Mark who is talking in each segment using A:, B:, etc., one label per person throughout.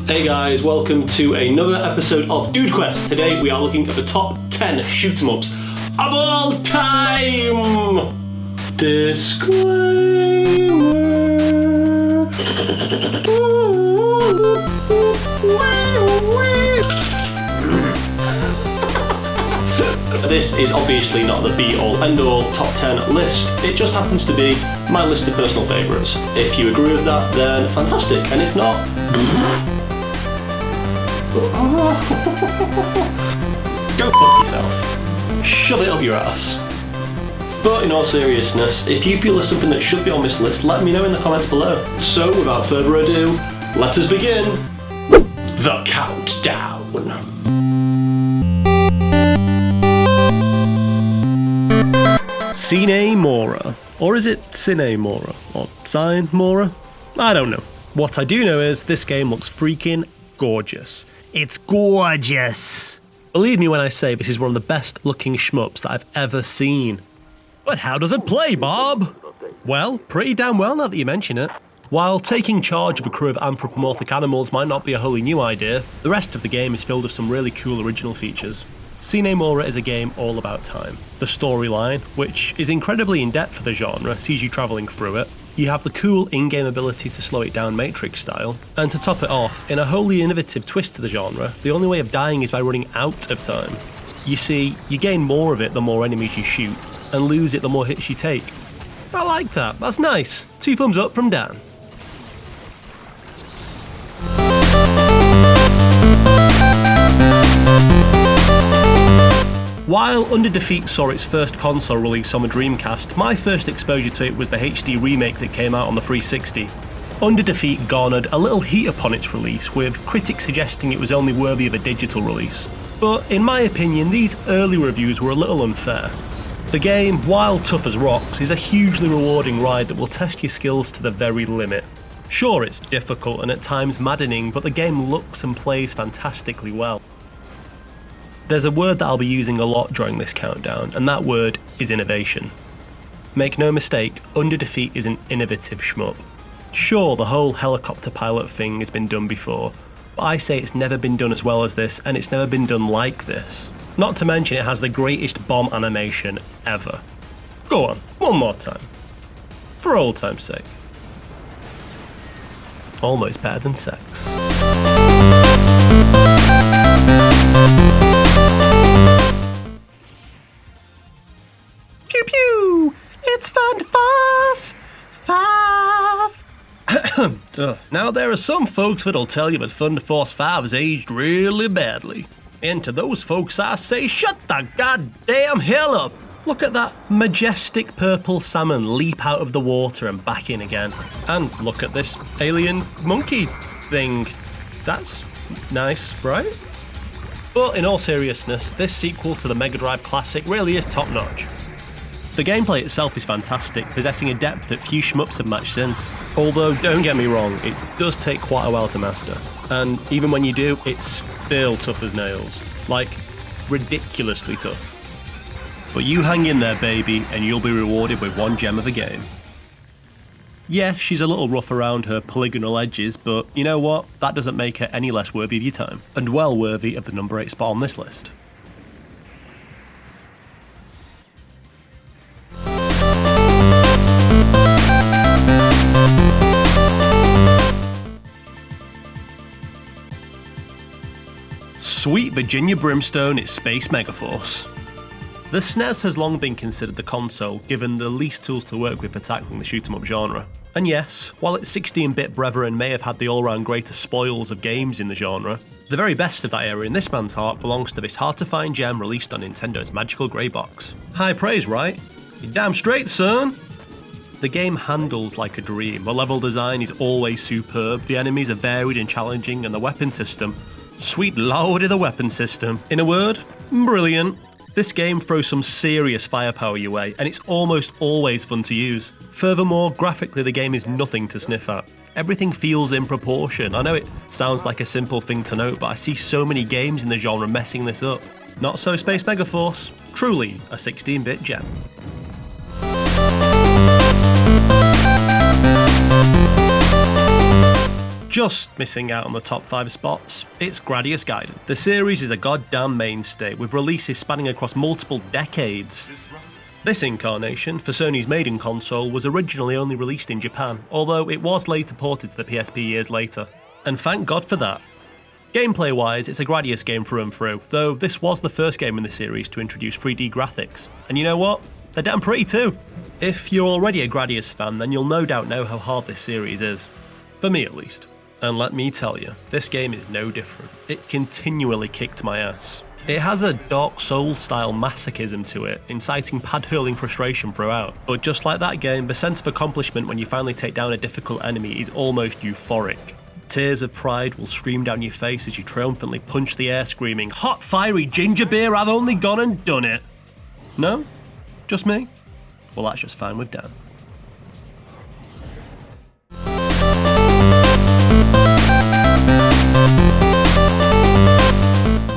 A: Hey guys, welcome to another episode of Dude Quest. Today we are looking at the top 10 shoot-em-ups of all time! Disclaimer. This is obviously not the be-all, end-all top 10 list. It just happens to be my list of personal favourites. If you agree with that, then fantastic, and if not, go fuck yourself. Shove it up your ass. But in all seriousness, if you feel there's something that should be on this list, let me know in the comments below. So without further ado, let us begin the countdown. Sine Mora. Or is it Sine Mora? Or Sine Mora? I don't know. What I do know is this game looks freaking gorgeous. It's gorgeous! Believe me when I say this is one of the best looking shmups that I've ever seen. But how does it play, Bob? Well, pretty damn well now that you mention it. While taking charge of a crew of anthropomorphic animals might not be a wholly new idea, the rest of the game is filled with some really cool original features. Sine Mora is a game all about time. The storyline, which is incredibly in-depth for the genre, sees you travelling through it. You have the cool in-game ability to slow it down Matrix style, and to top it off, in a wholly innovative twist to the genre, the only way of dying is by running out of time. You see, you gain more of it the more enemies you shoot, and lose it the more hits you take. I like that, that's nice. 2 thumbs up from Dan. While Under Defeat saw its first console release on the Dreamcast, my first exposure to it was the HD remake that came out on the 360. Under Defeat garnered a little heat upon its release, with critics suggesting it was only worthy of a digital release. But in my opinion, these early reviews were a little unfair. The game, while tough as rocks, is a hugely rewarding ride that will test your skills to the very limit. Sure, it's difficult and at times maddening, but the game looks and plays fantastically well. There's a word that I'll be using a lot during this countdown, and that word is innovation. Make no mistake, Under Defeat is an innovative shmup. Sure, the whole helicopter pilot thing has been done before, but I say it's never been done as well as this, and it's never been done like this. Not to mention it has the greatest bomb animation ever. Go on, one more time. For old time's sake. Almost better than sex. Pew pew! It's fun to force 5. Now there are some folks that'll tell you that Fun to Force 5 has aged really badly. And to those folks I say, shut the goddamn hell up! Look at that majestic purple salmon leap out of the water and back in again. And look at this alien monkey thing. That's nice, right? But in all seriousness, this sequel to the Mega Drive classic really is top notch. The gameplay itself is fantastic, possessing a depth that few shmups have matched since. Although, don't get me wrong, it does take quite a while to master. And even when you do, it's still tough as nails. Like, ridiculously tough. But you hang in there, baby, and you'll be rewarded with 1 gem of a game. Yeah, she's a little rough around her polygonal edges, but you know what? That doesn't make her any less worthy of your time. And well worthy of the number 8 spot on this list. Sweet Virginia Brimstone is Space Megaforce. The SNES has long been considered the console, given the least tools to work with for tackling the shoot-em-up genre. And yes, while its 16-bit brethren may have had the all-round greatest spoils of games in the genre, the very best of that era in this man's heart belongs to this hard-to-find gem released on Nintendo's magical grey box. High praise, right? You're damn straight, son! The game handles like a dream, the level design is always superb, the enemies are varied and challenging, and the weapon system, sweet lordy the weapon system. In a word, brilliant. This game throws some serious firepower your way, and it's almost always fun to use. Furthermore, graphically the game is nothing to sniff at. Everything feels in proportion. I know it sounds like a simple thing to note, but I see so many games in the genre messing this up. Not so Space Megaforce, truly a 16-bit gem. Just missing out on the top 5 spots, it's Gradius Gaiden. The series is a goddamn mainstay, with releases spanning across multiple decades. This incarnation, for Sony's maiden console, was originally only released in Japan, although it was later ported to the PSP years later. And thank God for that. Gameplay wise, it's a Gradius game through and through, though this was the first game in the series to introduce 3D graphics. And you know what? They're damn pretty too. If you're already a Gradius fan, then you'll no doubt know how hard this series is. For me at least. And let me tell you, this game is no different. It continually kicked my ass. It has a Dark Souls-style masochism to it, inciting pad-hurling frustration throughout. But just like that game, the sense of accomplishment when you finally take down a difficult enemy is almost euphoric. Tears of pride will stream down your face as you triumphantly punch the air screaming, "Hot fiery ginger beer, I've only gone and done it!" No? Just me? Well, that's just fine with Dan.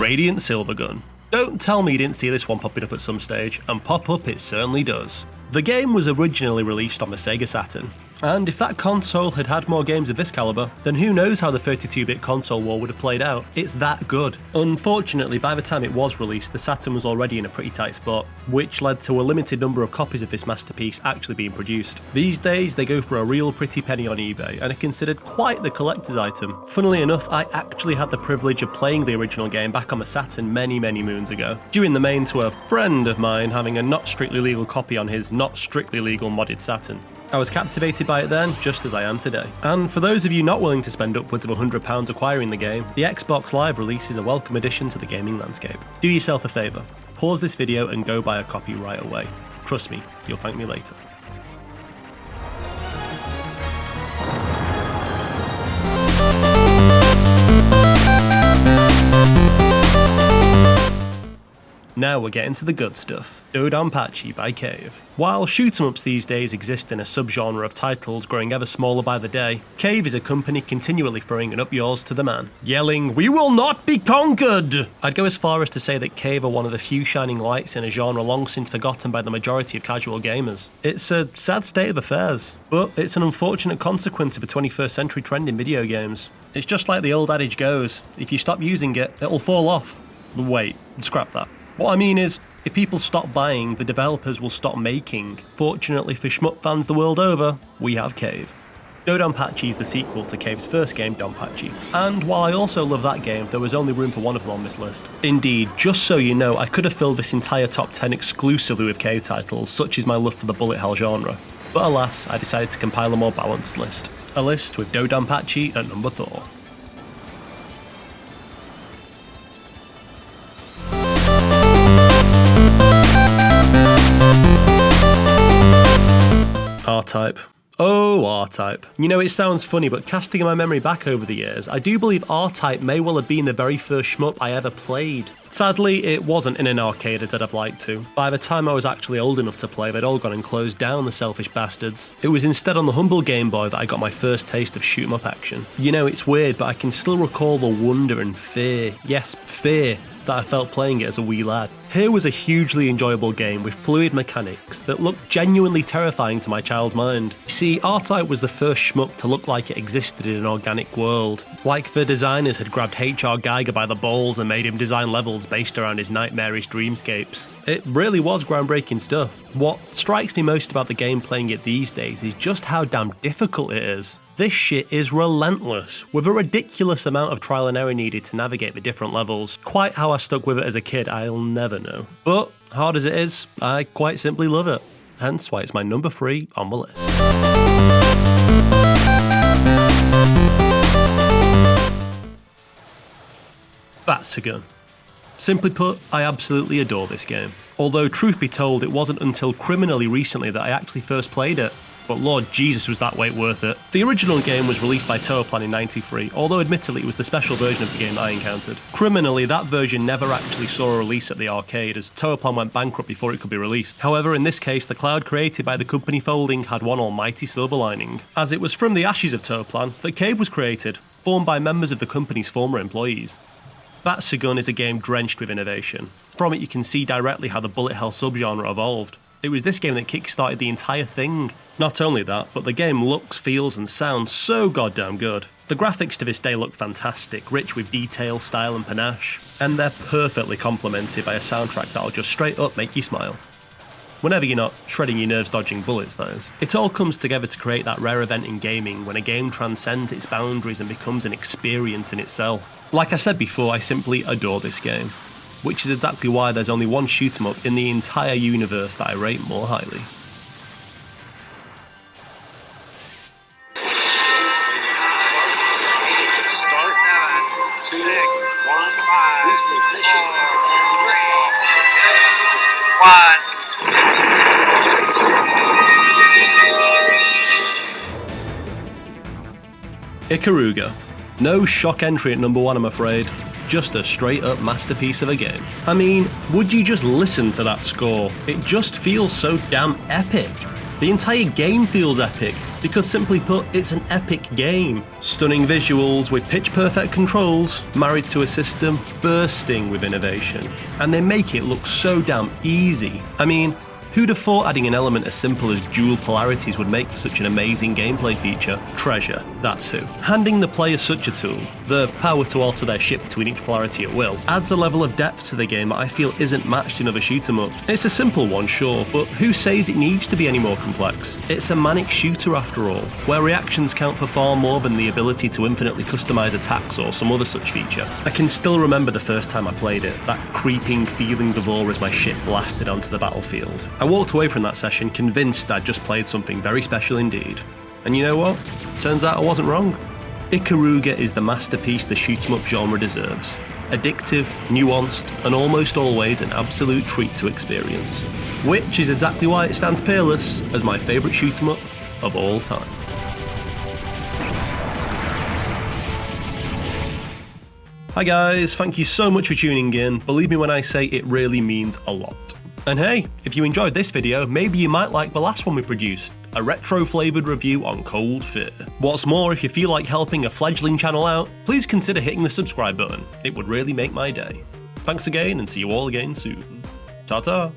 A: Radiant Silvergun. Don't tell me you didn't see this one popping up at some stage, and pop up it certainly does. The game was originally released on the Sega Saturn, and if that console had had more games of this caliber, then who knows how the 32-bit console war would have played out. It's that good. Unfortunately, by the time it was released, the Saturn was already in a pretty tight spot, which led to a limited number of copies of this masterpiece actually being produced. These days, they go for a real pretty penny on eBay, and are considered quite the collector's item. Funnily enough, I actually had the privilege of playing the original game back on the Saturn many moons ago, due in the main to a friend of mine having a not strictly legal copy on his not strictly legal modded Saturn. I was captivated by it then, just as I am today. And for those of you not willing to spend upwards of £100 acquiring the game, the Xbox Live release is a welcome addition to the gaming landscape. Do yourself a favour, pause this video and go buy a copy right away. Trust me, you'll thank me later. Now we're getting to the good stuff. Dodonpachi by Cave. While shoot-em-ups these days exist in a subgenre of titles growing ever smaller by the day, Cave is a company continually throwing an up yours to the man, yelling, "We will not be conquered!" I'd go as far as to say that Cave are one of the few shining lights in a genre long since forgotten by the majority of casual gamers. It's a sad state of affairs, but it's an unfortunate consequence of a 21st century trend in video games. It's just like the old adage goes, if you stop using it, it'll fall off. Wait, scrap that. What I mean is, if people stop buying, the developers will stop making. Fortunately for Shmup fans the world over, we have Cave. Dodonpachi is the sequel to Cave's first game, Donpachi, and while I also love that game, there was only room for one of them on this list. Indeed, just so you know, I could have filled this entire top 10 exclusively with Cave titles, such is my love for the bullet hell genre. But alas, I decided to compile a more balanced list. A list with Dodonpachi at number 4. R-Type. Oh, R-Type. You know, it sounds funny, but casting my memory back over the years, I do believe R-Type may well have been the very first shmup I ever played. Sadly, it wasn't in an arcade as I'd have liked to. By the time I was actually old enough to play, they'd all gone and closed down, the selfish bastards. It was instead on the humble Game Boy that I got my first taste of shoot-em-up action. You know, it's weird, but I can still recall the wonder and fear, yes, fear, that I felt playing it as a wee lad. Here was a hugely enjoyable game with fluid mechanics that looked genuinely terrifying to my child's mind. You see, R-Type was the first shmup to look like it existed in an organic world. Like the designers had grabbed H.R. Geiger by the balls and made him design levels based around his nightmarish dreamscapes. It really was groundbreaking stuff. What strikes me most about the game playing it these days is just how damn difficult it is. This shit is relentless, with a ridiculous amount of trial and error needed to navigate the different levels. Quite how I stuck with it as a kid, I'll never know. But, hard as it is, I quite simply love it. Hence why it's my number 3 on the list. Batsugun. Simply put, I absolutely adore this game. Although, truth be told, it wasn't until criminally recently that I actually first played it. But Lord Jesus, was that wait worth it. The original game was released by Toaplan in '93, although admittedly it was the special version of the game I encountered. Criminally, that version never actually saw a release at the arcade, as Toaplan went bankrupt before it could be released. However, in this case, the cloud created by the company folding had one almighty silver lining, as it was from the ashes of Toaplan that Cave was created, formed by members of the company's former employees. Batsugun is a game drenched with innovation. From it you can see directly how the bullet hell subgenre evolved. It was this game that kickstarted the entire thing. Not only that, but the game looks, feels and sounds so goddamn good. The graphics to this day look fantastic, rich with detail, style and panache, and they're perfectly complemented by a soundtrack that'll just straight up make you smile. Whenever you're not shredding your nerves dodging bullets, that is. It all comes together to create that rare event in gaming when a game transcends its boundaries and becomes an experience in itself. Like I said before, I simply adore this game, which is exactly why there's only one shoot 'em up in the entire universe that I rate more highly. Ikaruga. No shock entry at number 1, I'm afraid. Just a straight up masterpiece of a game. I mean, would you just listen to that score? It just feels so damn epic. The entire game feels epic, because simply put, it's an epic game. Stunning visuals with pitch perfect controls, married to a system bursting with innovation. And they make it look so damn easy. I mean, who'd have thought adding an element as simple as dual polarities would make for such an amazing gameplay feature? Treasure, that's who. Handing the player such a tool, the power to alter their ship between each polarity at will, adds a level of depth to the game that I feel isn't matched in other shoot-em-ups. It's a simple one, sure, but who says it needs to be any more complex? It's a manic shooter after all, where reactions count for far more than the ability to infinitely customize attacks or some other such feature. I can still remember the first time I played it, that creeping feeling of awe as my ship blasted onto the battlefield. I walked away from that session convinced I'd just played something very special indeed. And you know what? Turns out I wasn't wrong. Ikaruga is the masterpiece the shoot-em-up genre deserves. Addictive, nuanced, and almost always an absolute treat to experience. Which is exactly why it stands peerless as my favourite shoot-em-up of all time. Hi guys, thank you so much for tuning in. Believe me when I say it really means a lot. And hey, if you enjoyed this video, maybe you might like the last one we produced, a retro-flavoured review on Cold Fear. What's more, if you feel like helping a fledgling channel out, please consider hitting the subscribe button. It would really make my day. Thanks again and see you all again soon. Ta-ta!